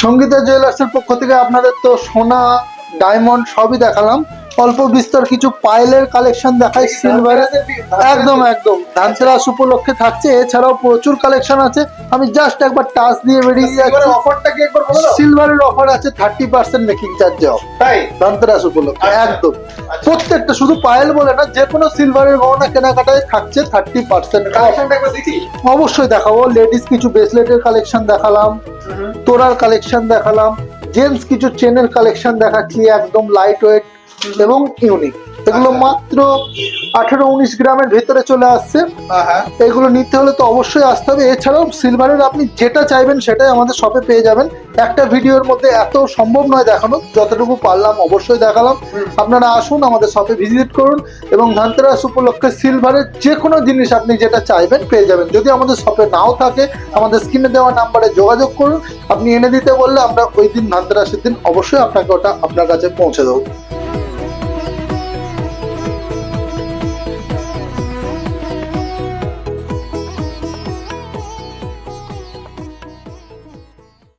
সঙ্গীতা জুয়েলার্সের পক্ষ থেকে আপনাদের তো সোনা ডায়মন্ড সবই দেখালাম, অল্প বিস্তর কিছু পায়েলের কালেকশন দেখাই সিলভারের। একদম একদম ধানতেরাস উপলক্ষে থাকছে, এছাড়াও প্রচুর কালেকশন আছে। আমি জাস্ট একবার টাচ দিয়ে বেরিয়ে যাচ্ছি। অফারটা কি একবার বলো দাও? সিলভারের অফার আছে 30% মেকিং চার্জে অফ তাই ধানতেরাস উপলক্ষে। আচ্ছা। একদম আচ্ছা। প্রত্যেকটা, শুধু পায়েল বলে না, যে কোনো সিলভারের গহনা কেনাকাটায় থাকছে 30% অফ। কালেকশনটা একবার দেখি। অবশ্যই দেখাবো। লেডিস কিছু ব্রেসলেটের কালেকশন দেখালাম, তোরার কালেকশন দেখালাম, জেন্টস কিছু চেনের কালেকশন দেখাচ্ছি, একদম লাইট ওয়েট এবং ইউনিক। এগুলো আচ্ছা। মাত্র 18-19 গ্রামের ভেতরে চলে আসছে। হ্যাঁ এগুলো নিতে হলে তো অবশ্যই আসতে হবে। এছাড়াও সিলভারের আপনি যেটা চাইবেন সেটাই আমাদের শপে পেয়ে যাবেন। একটা ভিডিওর মধ্যে এত সম্ভব নয় দেখানো, যতটুকু পারলাম অবশ্যই দেখালাম। আপনারা আসুন, আমাদের শপে ভিজিট করুন এবং ধানতেরাস উপলক্ষে সিলভারের যে কোনো জিনিস আপনি যেটা চাইবেন পেয়ে যাবেন। যদি আমাদের শপে নাও থাকে, আমাদের স্ক্রিনে দেওয়া নাম্বারে যোগাযোগ করুন। আপনি এনে দিতে বললে আমরা ওই দিন ধানতেরাসের দিন অবশ্যই আপনাকে ওটা আপনার কাছে পৌঁছে দেবো।